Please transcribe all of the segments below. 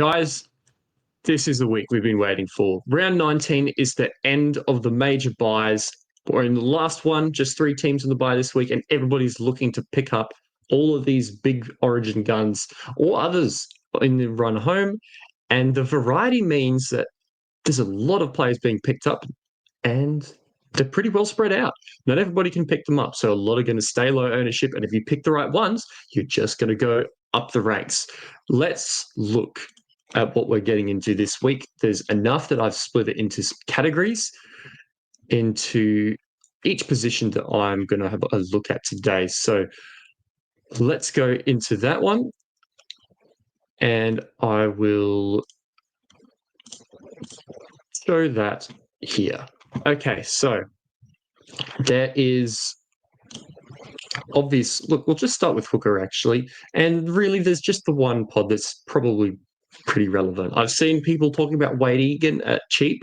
Guys, this is the week we've been waiting for. Round 19 is the end of the major buys. We're in the last one, just 3 teams on the buy this week, and everybody's looking to pick up all of these big Origin guns or others in the run home. And the variety means that there's a lot of players being picked up, and they're pretty well spread out. Not everybody can pick them up, so a lot are going to stay low ownership. And if you pick the right ones, you're just going to go up the ranks. Let's look at what we're getting into this week. There's enough that I've split it into categories, into each position that I'm going to have a look at today. So let's go into that one, and I will show that here. Okay, so there is obvious. Look, we'll just start with hooker, actually. And really, there's just the one pod that's probably pretty relevant. I've seen people talking about Wade Egan at cheap,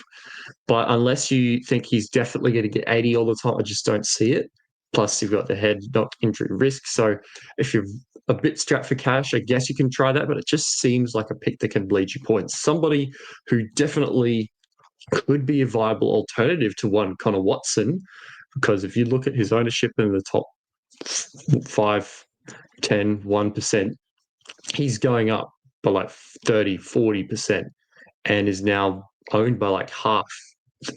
but unless you think he's definitely going to get 80 all the time, I just don't see it. Plus, you've got the head knock injury risk. So if you're a bit strapped for cash, I guess you can try that, but it just seems like a pick that can bleed you points. Somebody who definitely could be a viable alternative to one Connor Watson, because if you look at his ownership in the top 5, 10, 1%, he's going up by like 30, 40% and is now owned by like half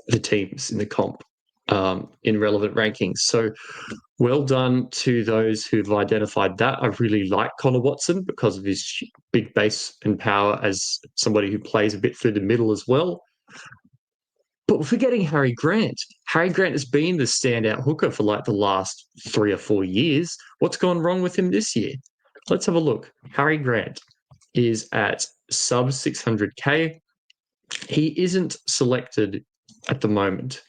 the teams in the comp in relevant rankings. So well done to those who've identified that. I really like Connor Watson because of his big base and power as somebody who plays a bit through the middle as well. But we're forgetting Harry Grant. Harry Grant has been the standout hooker for like the last 3 or 4 years. What's gone wrong with him this year? Let's have a look. Harry Grant is at sub 600K. He isn't selected at the moment.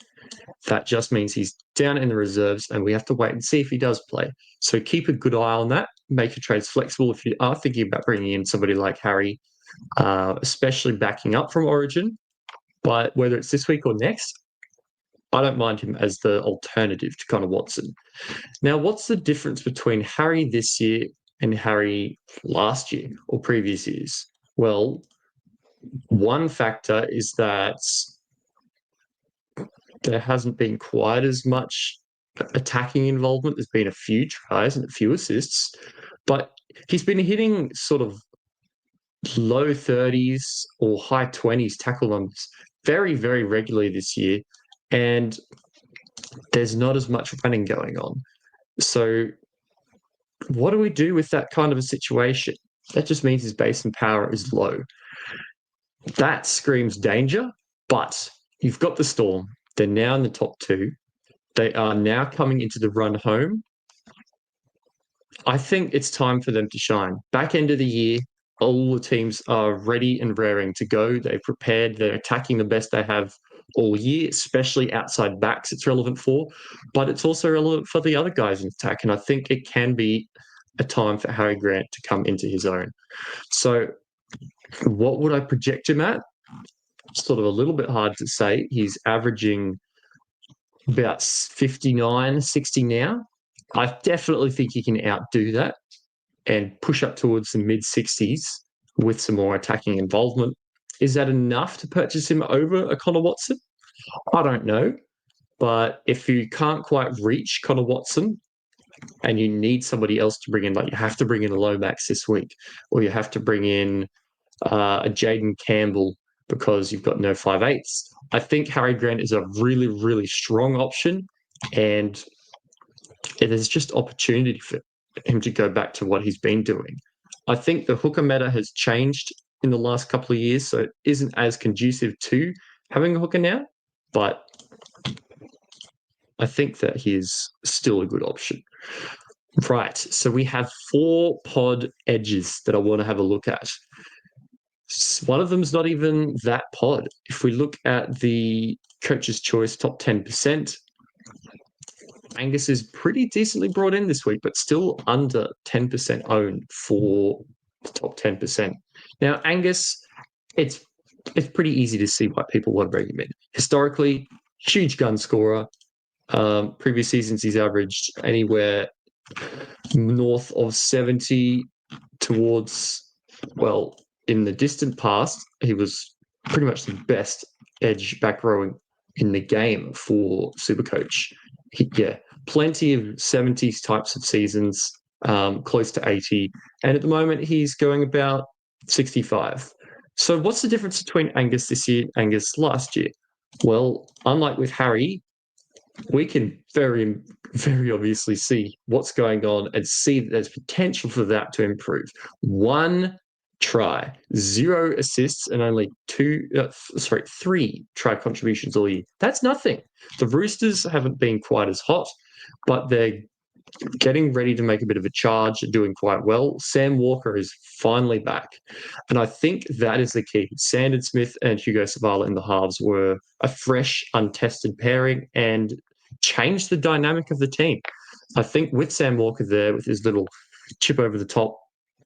That just means he's down in the reserves, and we have to wait and see if he does play. So keep a good eye on that. Make your trades flexible if you are thinking about bringing in somebody like Harry, especially backing up from Origin. But whether it's this week or next, I don't mind him as the alternative to Connor Watson. Now, what's the difference between Harry this year and Harry last year or previous years? Well, one factor is that there hasn't been quite as much attacking involvement. There's been a few tries and a few assists, but he's been hitting sort of low 30s or high 20s tackle numbers very, very regularly this year, and there's not as much running going on. So what do we do with that kind of a situation? That just means his base and power is low. That screams danger, but you've got the Storm. They're now in the top 2. They are now coming into the run home. I think it's time for them to shine. Back end of the year, all the teams are ready and raring to go. They've prepared. They're attacking the best they have all year, especially outside backs it's relevant for. But it's also relevant for the other guys in attack. And I think it can be a time for Harry Grant to come into his own. So what would I project him at? Sort of a little bit hard to say. He's averaging about 59, 60 now. I definitely think he can outdo that and push up towards the mid-60s with some more attacking involvement. Is that enough to purchase him over a Connor Watson? I don't know. But if you can't quite reach Connor Watson and you need somebody else to bring in, like you have to bring in a Lomax this week, or you have to bring in a Jaden Campbell because you've got no 5/8s, I think Harry Grant is a really, really strong option, and there's just opportunity for him to go back to what he's been doing. I think the hooker meta has changed in the last couple of years, so it isn't as conducive to having a hooker now, but I think that he is still a good option. Right, so we have 4 pod edges that I want to have a look at. One of them is not even that pod. If we look at the Coach's Choice top 10%, Angus is pretty decently brought in this week, but still under 10% owned for the top 10%. Now, Angus, it's pretty easy to see why people want to bring him in. Historically, huge gun scorer. Previous seasons, he's averaged anywhere north of 70 towards, well, in the distant past, he was pretty much the best edge back rowing in the game for Supercoach. Yeah, plenty of 70s types of seasons, close to 80. And at the moment, he's going about 65. So what's the difference between Angus this year and Angus last year? Well, unlike with Harry, we can very, very obviously see what's going on and see that there's potential for that to improve. One try, 0 assists, and only three try contributions all year. That's nothing. The Roosters haven't been quite as hot, but they're getting ready to make a bit of a charge, doing quite well. Sam Walker is finally back. And I think that is the key. Sandon Smith and Hugo Savala in the halves were a fresh, untested pairing and changed the dynamic of the team. I think with Sam Walker there, with his little chip over the top,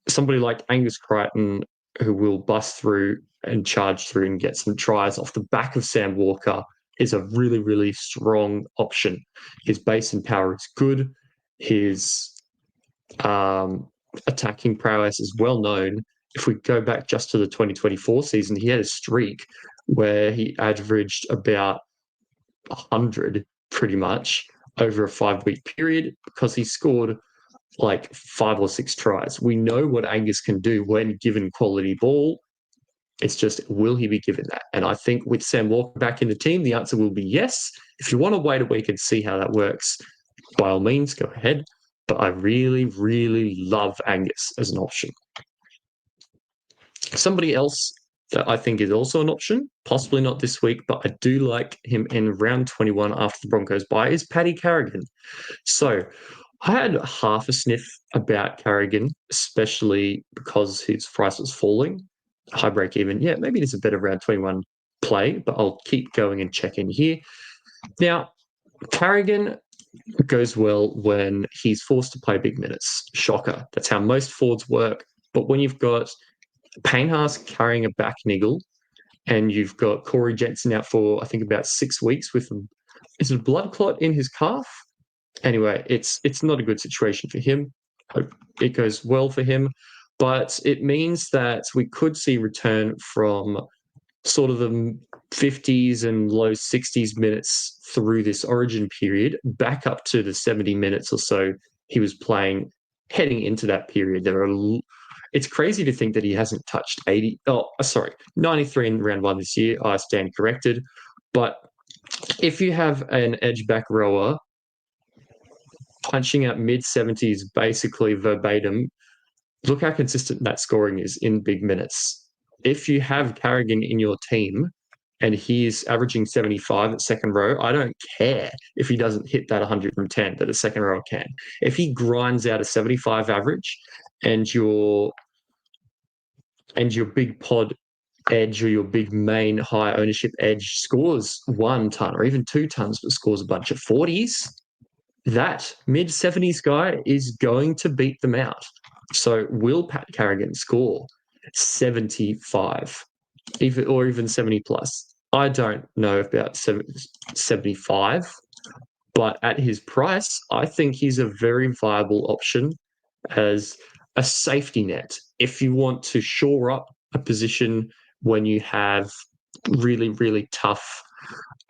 somebody like Angus Crichton, who will bust through and charge through and get some tries off the back of Sam Walker, is a really, really strong option. His base and power is good. His attacking prowess is well known. If we go back just to the 2024 season, he had a streak where he averaged about 100 pretty much over a 5-week period because he scored like 5 or 6 tries. We know what Angus can do when given quality ball. It's just, will he be given that? And I think with Sam Walker back in the team, the answer will be yes. If you want to wait a week and see how that works, by all means, go ahead. But I really, really love Angus as an option. Somebody else that I think is also an option, possibly not this week, but I do like him in round 21 after the Broncos bye, is Paddy Carrigan. So I had half a sniff about Carrigan, especially because his price was falling. High break even. Yeah, maybe it is a better round 21 play, but I'll keep going and check in here. Now, Carrigan goes well when he's forced to play big minutes. Shocker. That's how most forwards work. But when you've got Payne-Haas carrying a back niggle and you've got Corey Jensen out for, I think, about 6 weeks with is it a blood clot in his calf? Anyway, it's not a good situation for him. Hope it goes well for him. But it means that we could see return from sort of the 50s and low 60s minutes through this origin period, back up to the 70 minutes or so he was playing heading into that period. It's crazy to think that he hasn't touched 93 in round 1 this year. I stand corrected. But if you have an edge back rower punching out mid-70s basically verbatim, look how consistent that scoring is in big minutes. If you have Carrigan in your team and he's averaging 75 at second row, I don't care if he doesn't hit that 110 that a second row can. If he grinds out a 75 average and your big pod edge or your big main high ownership edge scores 1 ton or even 2 tons but scores a bunch of 40s, that mid-70s guy is going to beat them out. So will Pat Carrigan score 75 or even 70 plus? I don't know about 75, but at his price, I think he's a very viable option as a safety net. If you want to shore up a position when you have really, really tough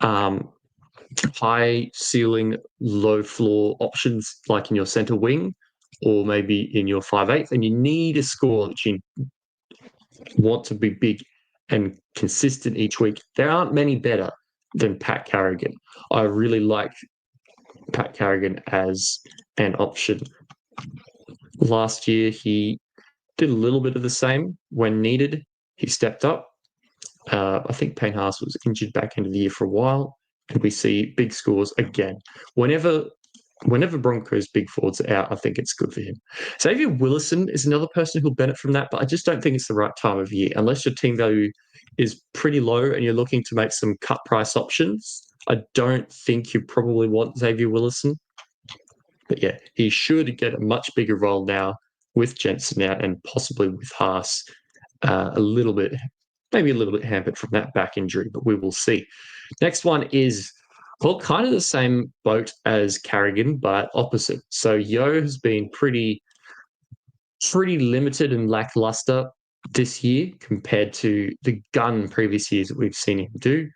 high ceiling, low floor options like in your center wing or maybe in your 5/8, and you need a score that you want to be big and consistent each week. There aren't many better than Pat Carrigan. I really like Pat Carrigan as an option. Last year, he did a little bit of the same when needed. He stepped up. I think Payne-Haas was injured back into the year for a while, and we see big scores again. Whenever Broncos big forwards are out, I think it's good for him. Xavier Willison is another person who'll benefit from that, but I just don't think it's the right time of year. Unless your team value is pretty low and you're looking to make some cut price options, I don't think you probably want Xavier Willison. But yeah, he should get a much bigger role now with Jensen out and possibly with Haas maybe a little bit hampered from that back injury, but we will see. Next one is, well, kind of the same boat as Carrigan, but opposite. So Yeo has been pretty limited and lackluster this year compared to the gun previous years that we've seen him do.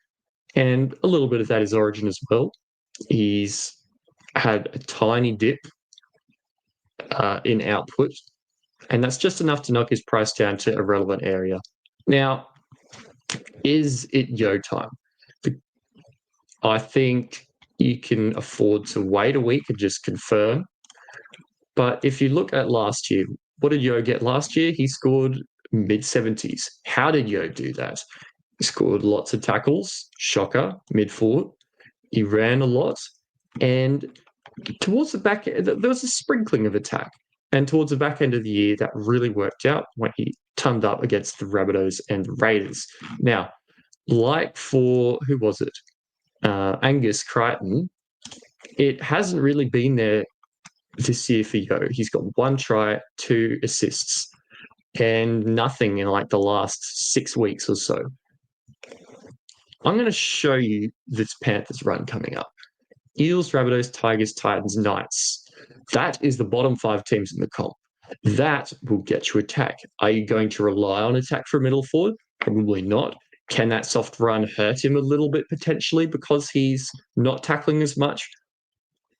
And a little bit of that is origin as well. He's had a tiny dip in output, and that's just enough to knock his price down to a relevant area. Now, is it yo time? I think you can afford to wait a week and just confirm. But if you look at last year, what did Yo get last year? He scored mid-70s. How did Yo do that? He scored lots of tackles, shocker, mid-forward. He ran a lot. And towards the back, there was a sprinkling of attack. And towards the back end of the year, that really worked out when he turned up against the Rabbitohs and the Raiders. Now, like for, who was it? Angus Crichton, it hasn't really been there this year for Yo. He's got 1 try, 2 assists, and nothing in like the last 6 weeks or so. I'm going to show you this Panthers run coming up. Eels, Rabbitohs, Tigers, Titans, Knights. That is the bottom 5 teams in the comp. That will get you attack. Are you going to rely on attack for a middle forward? Probably not. Can that soft run hurt him a little bit potentially because he's not tackling as much?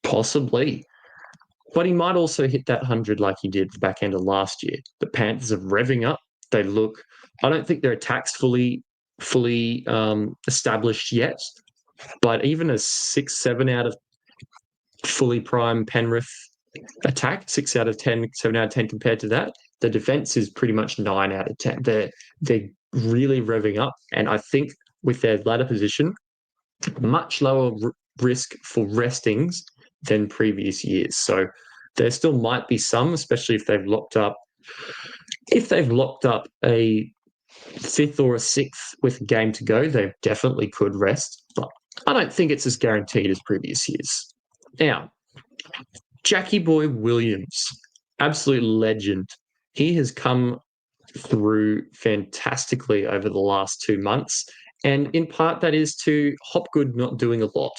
Possibly. But he might also hit that 100 like he did the back end of last year. The Panthers are revving up. They look, I don't think their attack's fully established yet, but even a 6-7 out of fully prime Penrith attack, 6 out of 10, 7 out of 10 compared to that, the defense is pretty much 9 out of 10. They're really revving up. And I think with their ladder position, much lower risk for restings than previous years. So there still might be some, especially if they've locked up a 5th or a 6th with a game to go, they definitely could rest. But I don't think it's as guaranteed as previous years. Now, Jackie Boy Williams, absolute legend. He has come through fantastically over the last 2 months. And in part, that is to Hopgood not doing a lot.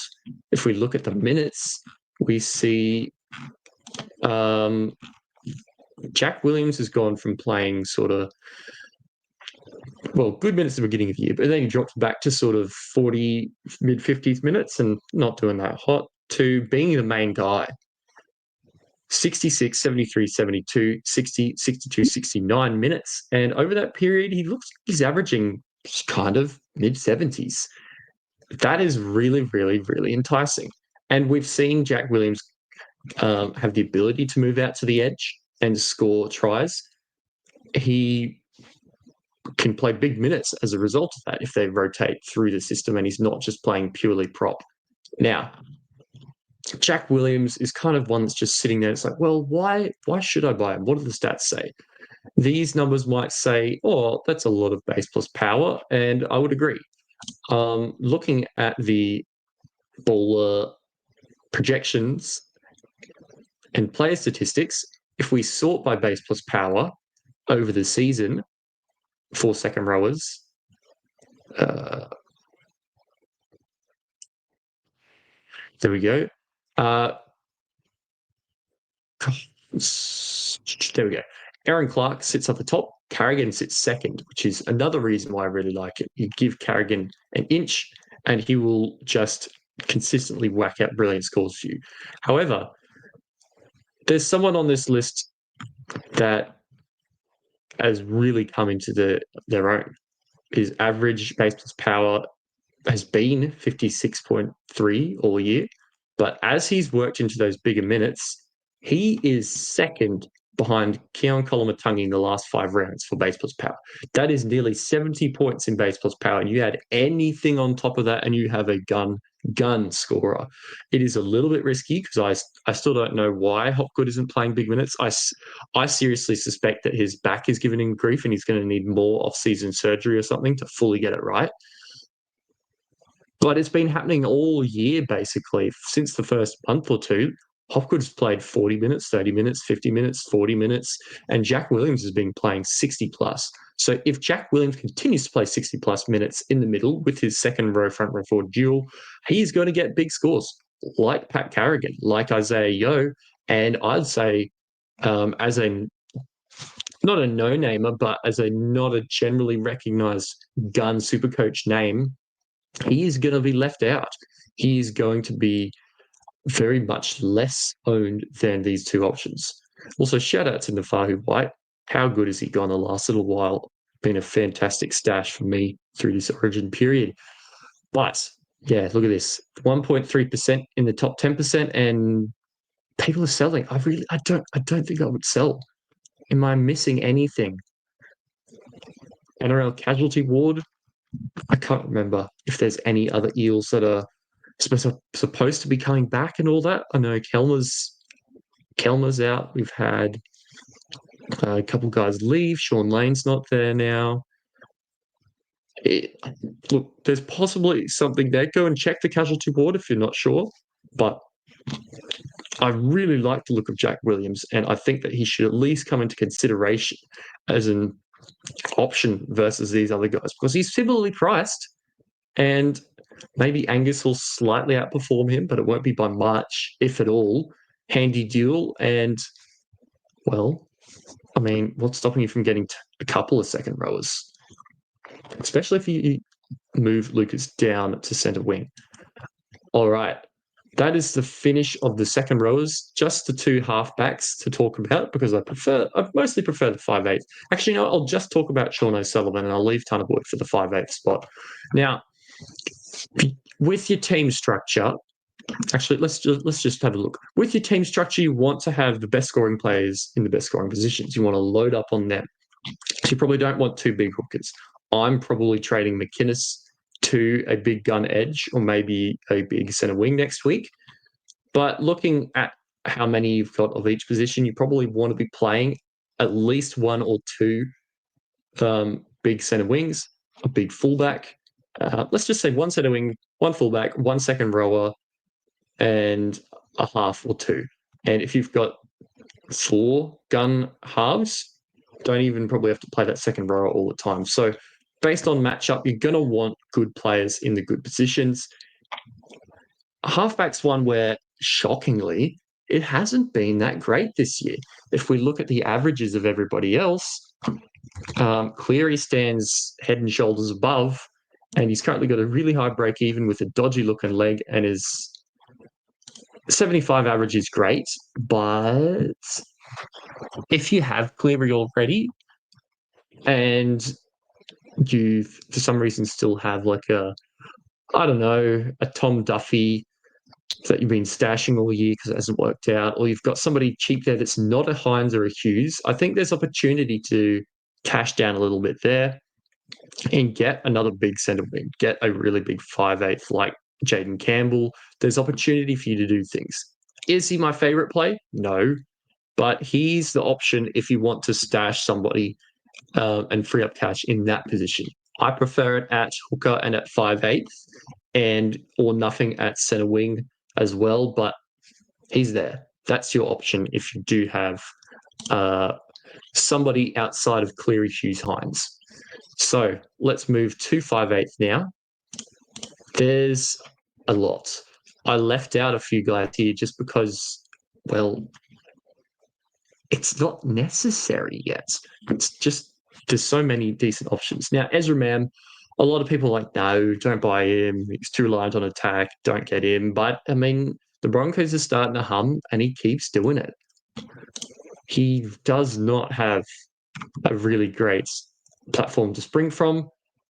If we look at the minutes, we see Jack Williams has gone from playing good minutes at the beginning of the year, but then he dropped back to sort of 40, mid-50s minutes and not doing that hot, to being the main guy. 66, 73, 72, 60, 62, 69 minutes. And over that period, he's averaging kind of mid-70s. That is really, really, really enticing. And we've seen Jack Williams have the ability to move out to the edge and score tries. He can play big minutes as a result of that if they rotate through the system and he's not just playing purely prop. Now, Jack Williams is kind of one that's just sitting there. It's like, well, why should I buy him? What do the stats say? These numbers might say, oh, that's a lot of base plus power, and I would agree. Looking at the baller projections and player statistics, if we sort by base plus power over the season for second rowers, there we go. There we go. Aaron Clark sits at the top. Carrigan sits second, which is another reason why I really like it. You give Carrigan an inch, and he will just consistently whack out brilliant scores for you. However, there's someone on this list that has really come into their own. His average base plus power has been 56.3 all year, but as he's worked into those bigger minutes, he is second behind Keon Kolomatangi in the last 5 rounds for base plus power. That is nearly 70 points in base plus power. And you add anything on top of that and you have a gun scorer. It is a little bit risky because I still don't know why Hopgood isn't playing big minutes. I seriously suspect that his back is giving him grief and he's going to need more off-season surgery or something to fully get it right. But it's been happening all year, basically, since the first month or two. Hopgood's played 40 minutes, 30 minutes, 50 minutes, 40 minutes, and Jack Williams has been playing 60 plus. So if Jack Williams continues to play 60 plus minutes in the middle with his second row, front row forward duel, he's going to get big scores like Pat Carrigan, like Isaiah Yeo. And I'd say as a not a no-namer, but as a not a generally recognised gun Supercoach name, he is going to be left out. He is going to be very much less owned than these two options. Also, shout out to Nafahu White. How good has he gone the last little while? Been a fantastic stash for me through this origin period. But yeah, look at this. 1.3% in the top 10%, and people are selling. I don't think I would sell. Am I missing anything? NRL casualty ward. I can't remember if there's any other eels that are supposed to be coming back and all that. I know Kelmer's out. We've had a couple guys leave. Sean Lane's not there now. Look, there's possibly something there. Go and check the casualty board if you're not sure. But I really like the look of Jack Williams, and I think that he should at least come into consideration as an option versus these other guys because he's similarly priced, and maybe Angus will slightly outperform him, but it won't be by much, if at all. Handy duel, and well, I mean, what's stopping you from getting a couple of second rowers? Especially if you move Lucas down to centre wing. All right. That is the finish of the second rowers. Just the two halfbacks to talk about because I mostly prefer the 5'8". Actually, no, I'll just talk about Sean O'Sullivan and I'll leave Tunnerwood for the 5'8 spot. Now, with your team structure, actually, let's just have a look. With your team structure, you want to have the best scoring players in the best scoring positions. You want to load up on them. So you probably don't want two big hookers. I'm probably trading McInnes to a big gun edge or maybe a big centre wing next week. But looking at how many you've got of each position, you probably want to be playing at least one or two big centre wings, a big fullback. Let's just say one centre wing, one fullback, one second rower, and a half or two. And if you've got 4 gun halves, don't even probably have to play that second rower all the time. So based on matchup, you're going to want good players in the good positions. Halfback's one where, shockingly, it hasn't been that great this year. If we look at the averages of everybody else, Cleary stands head and shoulders above, and he's currently got a really high break even with a dodgy looking leg, and his 75 average is great, but if you have Cleary already and you for some reason still have like a Tom Duffy that you've been stashing all year because it hasn't worked out, or you've got somebody cheap there that's not a Hines or a Hughes, I think there's opportunity to cash down a little bit there and get another big centre wing, get a really big 5'8" like Jaden Campbell. There's opportunity for you to do things. Is he my favourite play? No. But he's the option if you want to stash somebody and free up cash in that position. I prefer it at hooker and at 5'8" and or nothing at centre wing as well, but he's there. That's your option if you do have somebody outside of Cleary, Hughes, Hines. So let's move to 5'8" now. There's a lot. I left out a few guys here just because, well, it's not necessary yet. It's just there's so many decent options. Now, Ezra Mam, a lot of people are like, no, don't buy him. He's too reliant on attack. Don't get him. But, I mean, the Broncos are starting to hum, and he keeps doing it. He does not have a really great platform to spring from.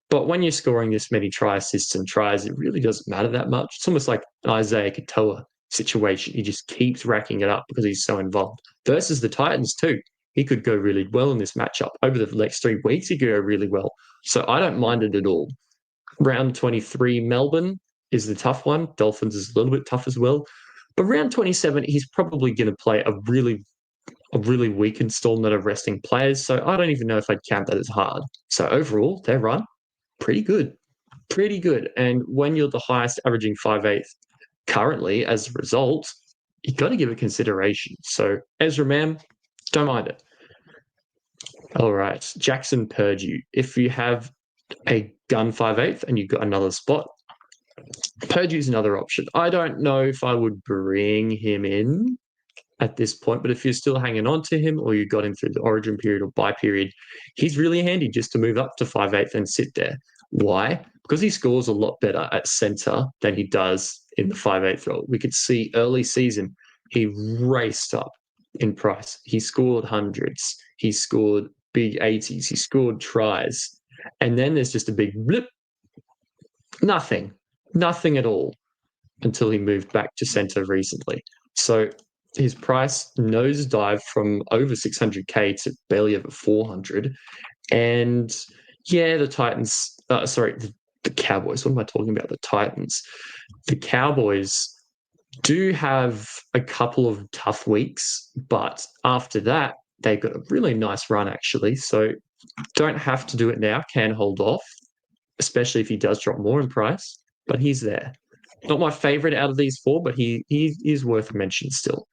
But when you're scoring this many try assists and tries, it really doesn't matter that much. It's almost like an Isaiah Katoa situation. He just keeps racking it up because he's so involved. Versus the Titans too. He could go really well in this matchup. Over the next 3 weeks, he could go really well. So I don't mind it at all. Round 23, Melbourne is the tough one. Dolphins is a little bit tough as well. But round 27, he's probably going to play a really weak installment of resting players. So I don't even know if I'd count that as hard. So overall, their run, pretty good. Pretty good. And when you're the highest averaging 5'8" currently as a result, you've got to give it consideration. So Ezra Mam, don't mind it. All right. Jackson Purdue. If you have a gun 5'8" and you've got another spot, Purdue's another option. I don't know if I would bring him in at this point. But if you're still hanging on to him or you got him through the origin period or buy period, he's really handy just to move up to 5/8 and sit there. Why? Because he scores a lot better at centre than he does in the 5/8 role. We could see early season, he raced up in price. He scored hundreds. He scored big 80s. He scored tries. And then there's just a big blip. Nothing at all until he moved back to centre recently. So his price nosedived from over 600K to barely over 400. And yeah, the Titans, the Cowboys. What am I talking about? The Titans. The Cowboys do have a couple of tough weeks, but after that, they've got a really nice run, actually. So don't have to do it now, can hold off, especially if he does drop more in price, but he's there. Not my favorite out of these four, but he is worth a mention still.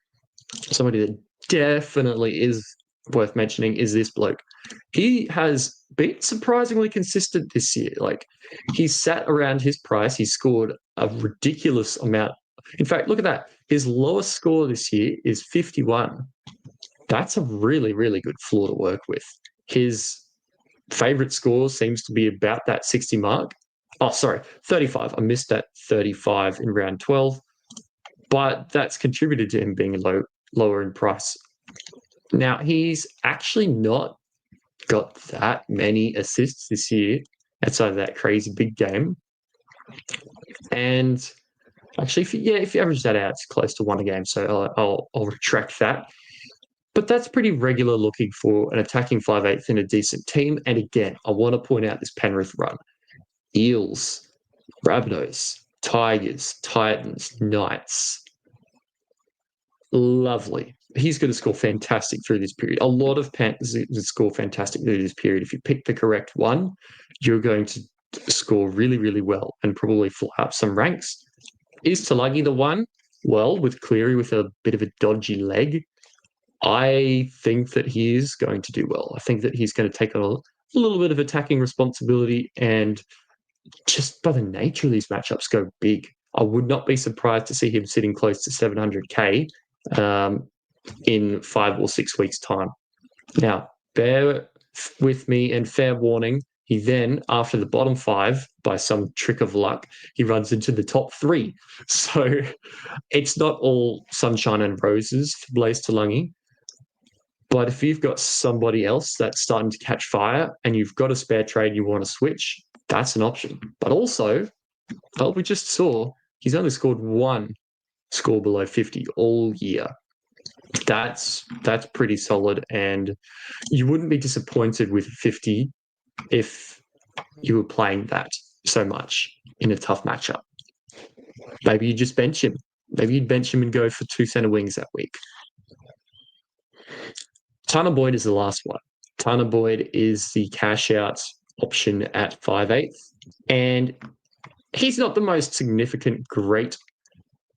Somebody that definitely is worth mentioning is this bloke. He has been surprisingly consistent this year. Like, he's sat around his price. He scored a ridiculous amount. In fact, look at that. His lowest score this year is 51. That's a really, really good floor to work with. His favorite score seems to be about that 60 mark. Oh, sorry, 35. I missed that 35 in round 12, but that's contributed to him being lower in price. Now, he's actually not got that many assists this year outside of that crazy big game. And actually, if you average that out, it's close to one a game. So I'll retract that. But that's pretty regular looking for an attacking 5/8 in a decent team. And again, I want to point out this Penrith run. Eels, Rabbitohs, Tigers, Titans, Knights. Lovely. He's going to score fantastic through this period. A lot of Panthers score fantastic through this period. If you pick the correct one, you're going to score really, really well and probably fly up some ranks. Is Tulagi the one? Well, with Cleary with a bit of a dodgy leg, I think that he is going to do well. I think that he's going to take on a little bit of attacking responsibility, and just by the nature of these matchups, go big. I would not be surprised to see him sitting close to 700K in 5 or 6 weeks' time. Now, bear with me, and fair warning, he then, after the bottom 5, by some trick of luck, he runs into the top 3. So it's not all sunshine and roses for Blaise Tuilagi. But if you've got somebody else that's starting to catch fire and you've got a spare trade you want to switch, that's an option. But also, well, we just saw he's only scored one score below 50 all year. That's pretty solid, and you wouldn't be disappointed with 50 if you were playing that so much in a tough matchup. Maybe you just bench him. Maybe you'd bench him and go for 2 centre wings that week. Tanner Boyd is the last one. Tanner Boyd is the cash out option at 5/8, and he's not the most significant, great,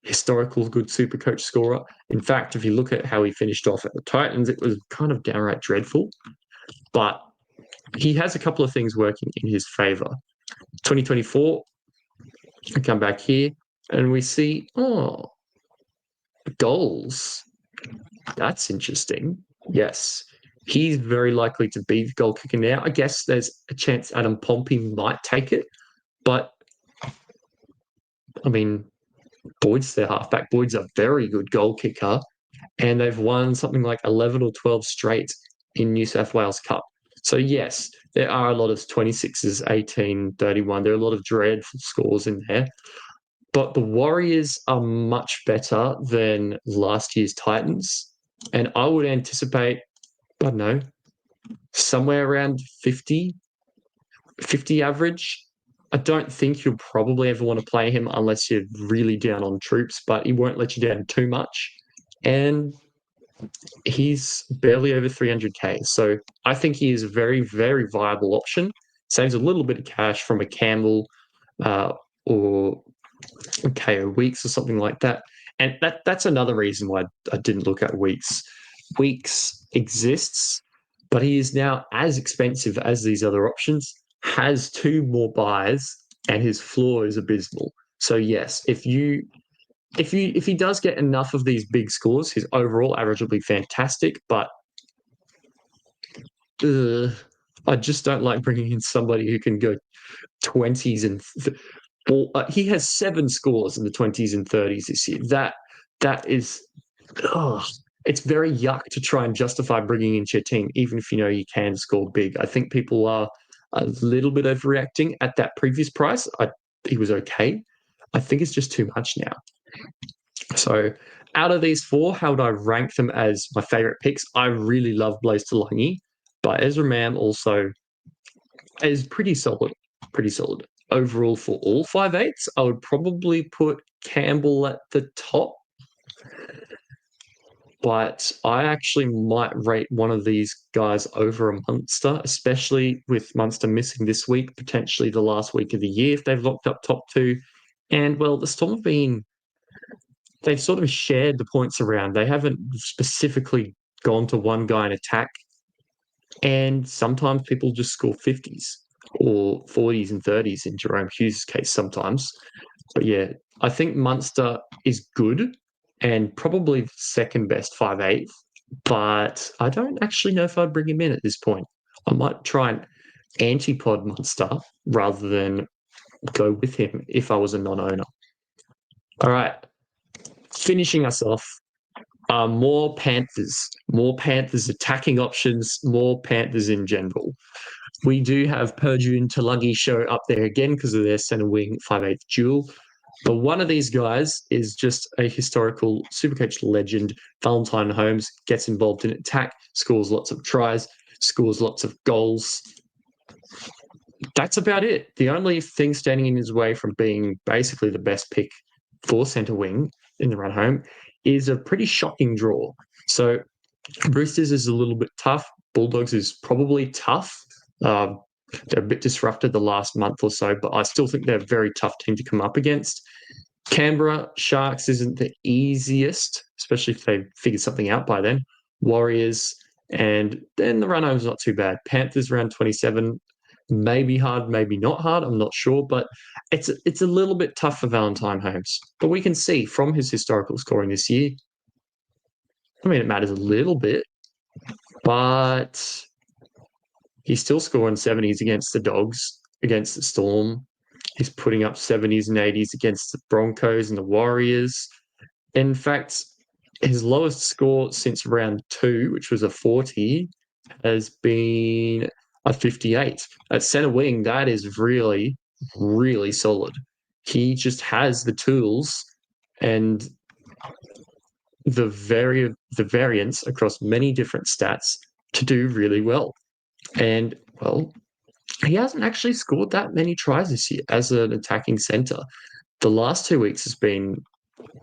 historical good SuperCoach scorer. In fact, if you look at how he finished off at the Titans, it was kind of downright dreadful. But he has a couple of things working in his favour. 2024, we come back here and we see, goals. That's interesting. Yes. He's very likely to be the goal kicker now. I guess there's a chance Adam Pompey might take it. But, I mean, Boyd's their halfback. Boyd's a very good goal kicker. And they've won something like 11 or 12 straight in New South Wales Cup. So, yes, there are a lot of 26s, 18, 31. There are a lot of dreadful scores in there. But the Warriors are much better than last year's Titans. And I would anticipate, I don't know, somewhere around 50 average. I don't think you'll probably ever want to play him unless you're really down on troops, but he won't let you down too much. And he's barely over 300K. So I think he is a very, very viable option. Saves a little bit of cash from a Campbell or a KO Weeks or something like that. And that's another reason why I didn't look at Weeks. Weeks exists, but he is now as expensive as these other options, has 2 more buys, and his floor is abysmal. So yes, if you if he does get enough of these big scores, his overall average will be fantastic. But I just don't like bringing in somebody who can go 20s and he has 7 scores in the 20s and 30s this year. That is, oh, it's very yuck to try and justify bringing into your team, even if you know you can score big. I think people are a little bit overreacting at that previous price. He was okay. I think it's just too much now. So out of these 4, how would I rank them as my favourite picks? I really love Blaze Talangi, but Ezra Mam also is pretty solid. Pretty solid. Overall for all 5/8s, I would probably put Campbell at the top, but I actually might rate one of these guys over a Munster, especially with Munster missing this week, potentially the last week of the year if they've locked up top 2. And, well, the Storm have been they've sort of shared the points around. They haven't specifically gone to one guy in attack. And sometimes people just score 50s or 40s and 30s in Jerome Hughes' case sometimes. But yeah, I think Munster is good and probably second best 5/8. But I don't actually know if I'd bring him in at this point. I might try and antipod Munster rather than go with him if I was a non-owner. All right, finishing us off, more Panthers attacking options, more Panthers in general. We do have Purdue and Talangi show up there again because of their centre wing 5/8 duel. But one of these guys is just a historical Supercoach legend. Valentine Holmes gets involved in attack, scores lots of tries, scores lots of goals. That's about it. The only thing standing in his way from being basically the best pick for centre wing in the run home is a pretty shocking draw. So Roosters is a little bit tough. Bulldogs is probably tough. They're a bit disrupted the last month or so, but I still think they're a very tough team to come up against. Canberra Sharks isn't the easiest, especially if they figured something out by then. Warriors, and then the run home's not too bad. Panthers around 27, maybe hard, maybe not hard. I'm not sure, but it's a little bit tough for Valentine Holmes. But we can see from his historical scoring this year, I mean, it matters a little bit, but he's still scoring 70s against the Dogs, against the Storm. He's putting up 70s and 80s against the Broncos and the Warriors. In fact, his lowest score since round 2, which was a 40, has been a 58. At centre wing, that is really, really solid. He just has the tools and the variance across many different stats to do really well. And, well, he hasn't actually scored that many tries this year as an attacking centre. The last 2 weeks has been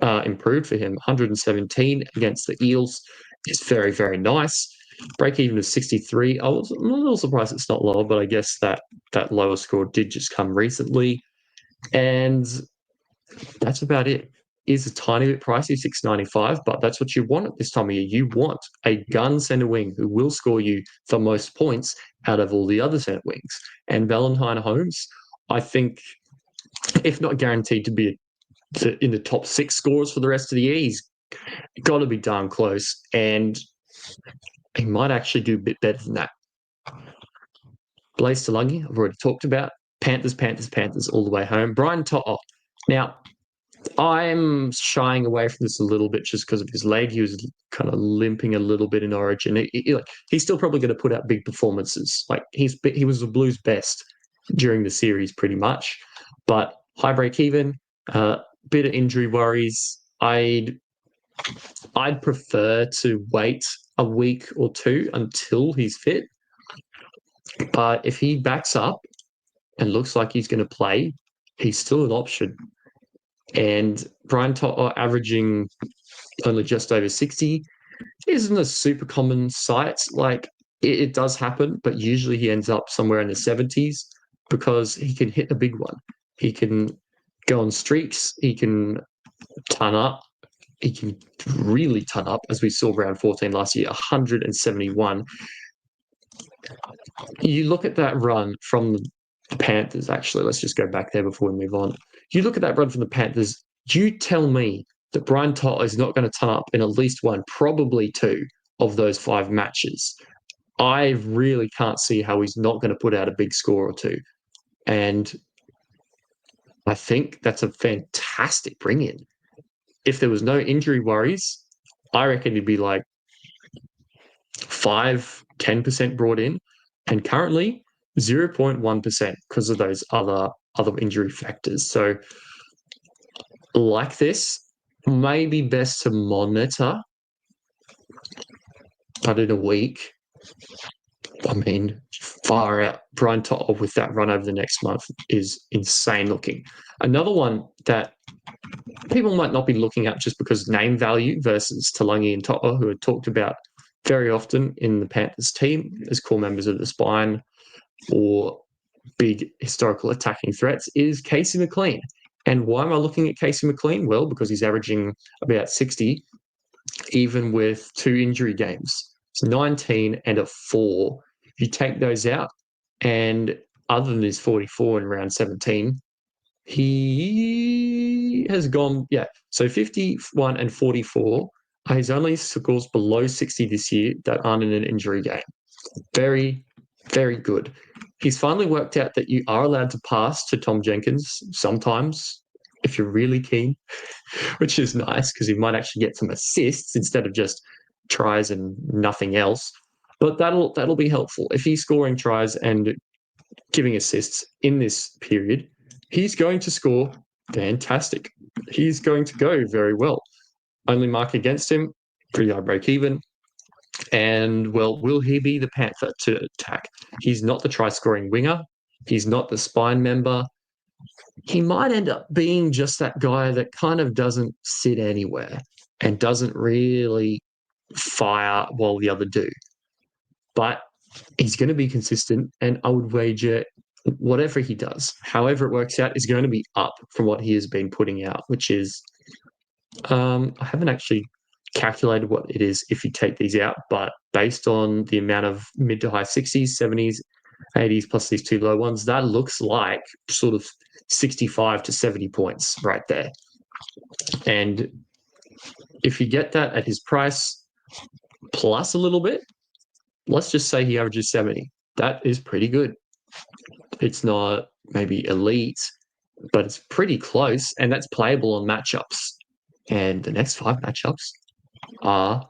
improved for him. 117 against the Eels is very, very nice. Break even is 63. I'm a little surprised it's not lower, but I guess that lower score did just come recently. And that's about it. Is a tiny bit pricey, $6.95, but that's what you want at this time of year. You want a gun centre wing who will score you the most points out of all the other centre wings. And Valentine Holmes, I think, if not guaranteed to be in the top 6 scorers for the rest of the year, he's got to be darn close. And he might actually do a bit better than that. Blaze Talangi, I've already talked about. Panthers all the way home. Brian To'o. Now, I'm shying away from this a little bit just because of his leg. He was kind of limping a little bit in Origin. He's still probably going to put out big performances. Like he was the Blues' best during the series, pretty much. But high break even, bit of injury worries. I'd prefer to wait a week or 2 until he's fit. But if he backs up and looks like he's going to play, he's still an option. And Brian To'o averaging only just over 60 isn't a super common sight. Like it does happen, but usually he ends up somewhere in the 70s because he can hit a big one. He can go on streaks. He can ton up. He can really ton up, as we saw round 14 last year, 171. You look at that run from the Panthers, actually. Let's just go back there before we move on. You look at that run from the Panthers. You tell me that Brian To'o is not going to turn up in at least one, probably two of those 5 matches. I really can't see how he's not going to put out a big score or two. And I think that's a fantastic bring in. If there was no injury worries, I reckon he'd be like 5-10% brought in, and currently 0.1% because of those other injury factors. So, like this, maybe best to monitor, but in a week, I mean, far out. Brian To'o with that run over the next month is insane looking. Another one that people might not be looking at just because name value versus Talangi and To'o, who are talked about very often in the Panthers team as core members of the spine or big historical attacking threats, is Casey McLean. And why am I looking at Casey McLean? Well, because he's averaging about 60, even with 2 injury games. It's 19 and a 4. If you take those out, and other than his 44 in round 17, he has gone, so 51 and 44 are his only scores below 60 this year that aren't in an injury game. Very, very good. He's finally worked out that you are allowed to pass to Tom Jenkins sometimes if you're really keen, which is nice because he might actually get some assists instead of just tries and nothing else. But that'll be helpful. If he's scoring tries and giving assists in this period, he's going to score fantastic. He's going to go very well. Only mark against him, pretty high break even. And, well, will he be the Panther to attack? He's not the try-scoring winger. He's not the spine member. He might end up being just that guy that kind of doesn't sit anywhere and doesn't really fire while the other do. But he's going to be consistent, and I would wager whatever he does, however it works out, is going to be up from what he has been putting out, which is, I haven't actually calculated what it is if you take these out, but based on the amount of mid to high 60s, 70s, 80s plus these 2 low ones, that looks like sort of 65 to 70 points right there. And if you get that at his price plus a little bit, let's just say he averages 70. That is pretty good. It's not maybe elite, but it's pretty close, and that's playable on matchups. And the next 5 matchups are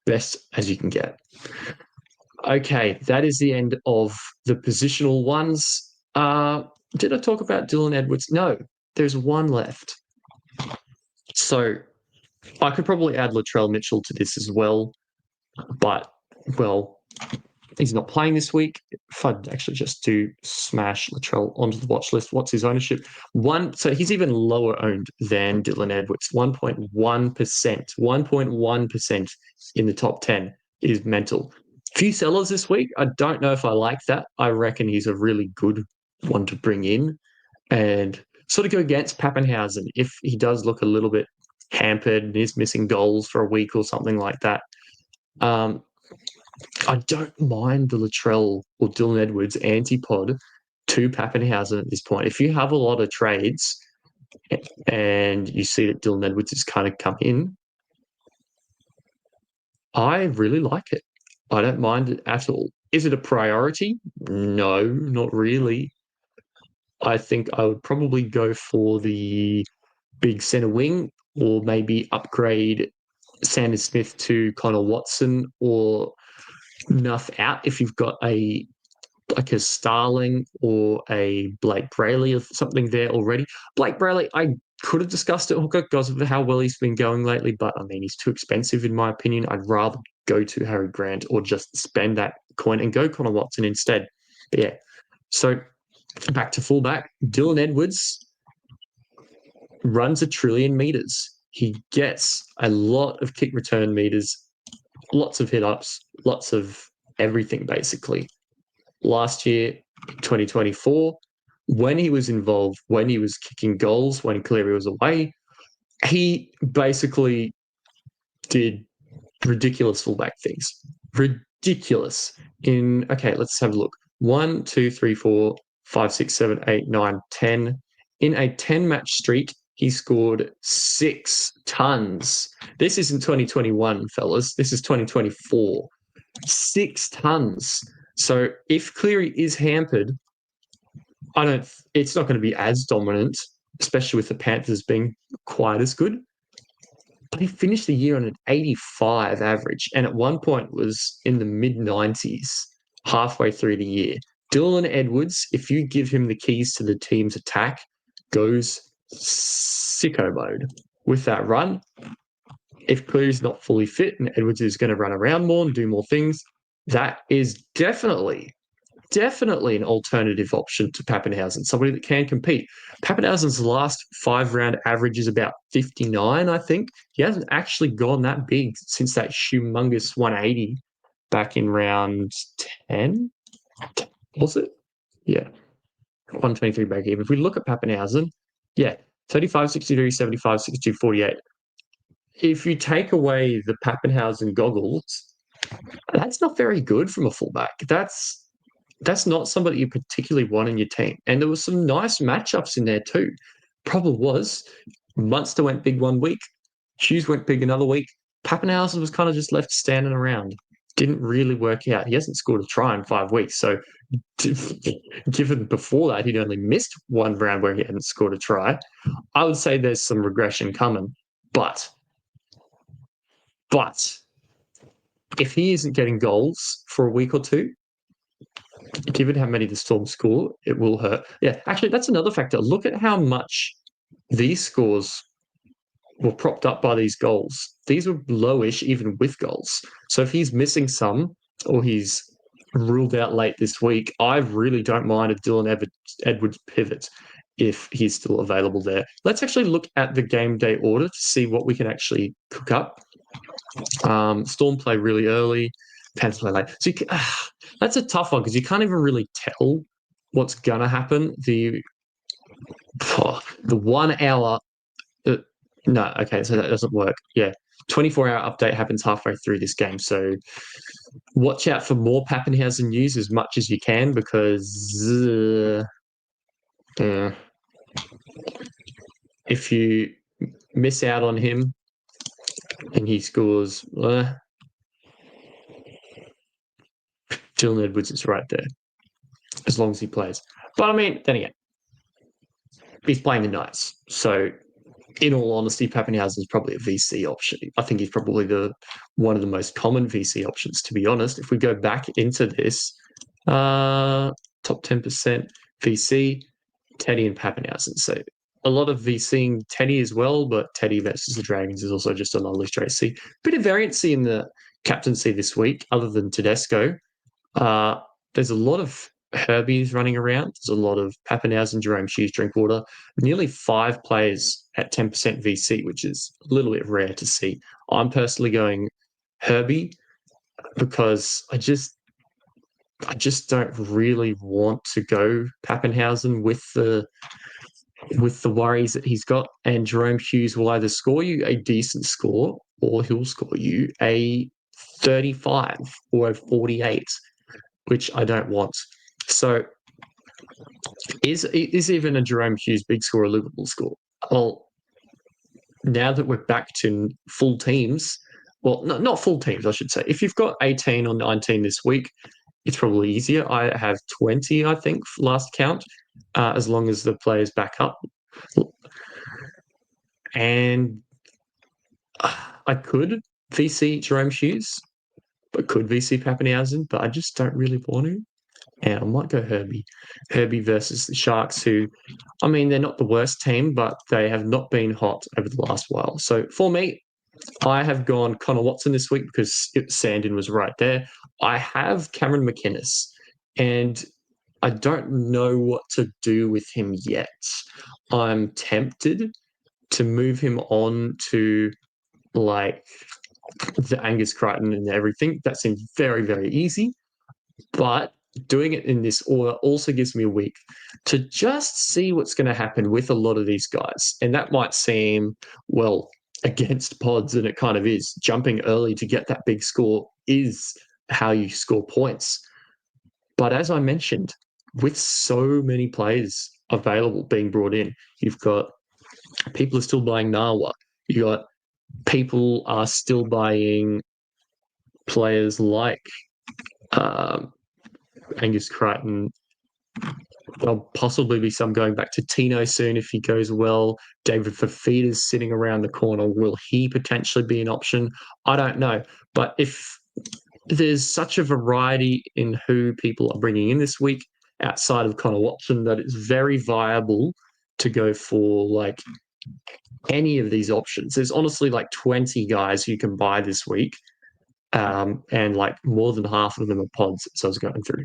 best as you can get. Okay, that is the end of the positional ones. Did I talk about Dylan Edwards? No, there's one left. So I could probably add Latrell Mitchell to this as well, but, well, he's not playing this week. If I'd actually just do smash Latrell onto the watch list, what's his ownership? So he's even lower owned than Dylan Edwards, 1.1%. 1.1% in the top 10 is mental. Few sellers this week. I don't know if I like that. I reckon he's a really good one to bring in and sort of go against Pappenhausen if he does look a little bit hampered and is missing goals for a week or something like that. I don't mind the Latrell or Dylan Edwards antipod to Pappenhausen at this point. If you have a lot of trades and you see that Dylan Edwards has kind of come in, I really like it. I don't mind it at all. Is it a priority? No, not really. I think I would probably go for the big centre wing or maybe upgrade Sanders Smith to Connor Watson or Nuff out if you've got a Starling or a Blake Brayley or something there already. Blake Brayley, I could have discussed it, Hooker, because of how well he's been going lately, but I mean, he's too expensive in my opinion. I'd rather go to Harry Grant or just spend that coin and go Connor Watson instead. But yeah, so back to fullback. Dylan Edwards runs 1 trillion meters. He gets a lot of kick return meters, lots of hit-ups, lots of everything, basically. Last year, 2024, when he was involved, when he was kicking goals, when Cleary was away, he basically did ridiculous fullback things. Ridiculous. Let's have a look. 1, 2, 3, 4, 5, 6, 7, 8, 9, 10. In a 10-match streak, he scored 6 tons. This isn't 2021, fellas. This is 2024. 6 tons. So if Cleary is hampered, it's not going to be as dominant, especially with the Panthers being quite as good. But he finished the year on an 85 average, and at one point was in the mid-90s halfway through the year. Dylan Edwards, if you give him the keys to the team's attack, goes sicko mode with that run. If Cleary's not fully fit and Edwards is going to run around more and do more things, that is definitely an alternative option to Pappenhausen, somebody that can compete. Pappenhausen's last 5-round average is about 59, I think. He hasn't actually gone that big since that humongous 180 back in round 10. Was it? Yeah. 123 back even. If we look at Pappenhausen, yeah, 35, 63, 75, 62, 48. If you take away the Pappenhausen goggles, that's not very good from a fullback. That's not somebody you particularly want in your team. And there was some nice matchups in there too. Problem was, Munster went big one week, Hughes went big another week. Pappenhausen was kind of just left standing around. Didn't really work out. He hasn't scored a try in 5 weeks. So, given before that he'd only missed one round where he hadn't scored a try, I would say there's some regression coming. But if he isn't getting goals for a week or two, given how many the Storm score, it will hurt. Yeah, actually, that's another factor. Look at how much these scores were propped up by these goals. These were lowish even with goals. So if he's missing some or he's ruled out late this week, I really don't mind a Dylan Edwards pivot if he's still available there. Let's actually look at the game day order to see what we can actually cook up. Storm play really early, Panthers play late. So that's a tough one because you can't even really tell what's going to happen. The 1 hour... no, okay, so that doesn't work. Yeah, 24-hour update happens halfway through this game. So watch out for more Pappenhausen news as much as you can because if you miss out on him and he scores... Dylan Edwards is right there, as long as he plays. But I mean, then again, he's playing the Knights. So, in all honesty, Pappenhausen is probably a VC option. I think he's probably one of the most common VC options, to be honest. If we go back into this, top 10% VC, Teddy and Pappenhausen. So, a lot of VCing Teddy as well, but Teddy versus the Dragons is also just a lovely straight C. Bit of variancy in the captaincy this week, other than Tedesco. There's a lot of Herbies running around. There's a lot of Pappenhausen, Jerome Hughes, Drinkwater. Nearly 5 players at 10% VC, which is a little bit rare to see. I'm personally going Herbie because I just don't really want to go Pappenhausen with the worries that he's got. And Jerome Hughes will either score you a decent score or he'll score you a 35 or a 48. Which I don't want. So is even a Jerome Hughes big score a livable score? Well, now that we're back to full teams, well, not full teams, I should say. If you've got 18 or 19 this week, it's probably easier. I have 20, I think, last count, as long as the players back up. And I could VC Jerome Hughes, but could VC Pappenhausen, but I just don't really want to. And I might go Herbie. Herbie versus the Sharks, who, I mean, they're not the worst team, but they have not been hot over the last while. So for me, I have gone Connor Watson this week because Sandin was right there. I have Cameron McInnes, and I don't know what to do with him yet. I'm tempted to move him on to like the Angus Crichton and everything. That seems very, very easy. But doing it in this order also gives me a week to just see what's going to happen with a lot of these guys. And that might seem, well, against pods, and it kind of is. Jumping early to get that big score is how you score points. But as I mentioned, with so many players available being brought in, you've got People are still buying Nawa. You got people are still buying players like um, Angus Crichton. There'll possibly be some going back to Tino soon if he goes well. David Fafita's sitting around the corner. Will he potentially be an option? I don't know. But if there's such a variety in who people are bringing in this week outside of Connor Watson that it's very viable to go for like any of these options. There's honestly like 20 guys you can buy this week, and like more than half of them are pods. So I was going through.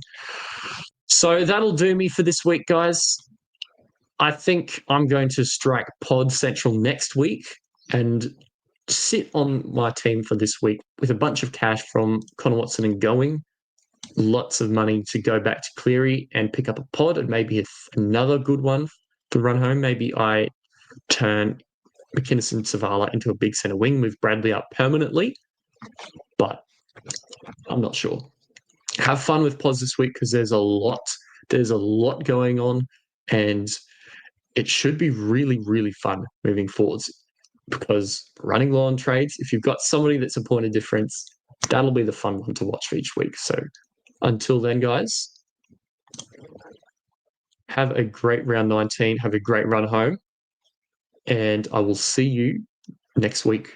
So that'll do me for this week, guys. I think I'm going to strike Pod Central next week and sit on my team for this week with a bunch of cash from Connor Watson and going. Lots of money to go back to Cleary and pick up a pod and maybe another good one to run home. Maybe I turn McInnes and Savala into a big centre wing, move Bradley up permanently, but I'm not sure. Have fun with pods this week because there's a lot. There's a lot going on, and it should be really, really fun moving forwards. Because running low on trades, if you've got somebody that's a point of difference, that'll be the fun one to watch for each week. So until then, guys, have a great round 19. Have a great run home. And I will see you next week.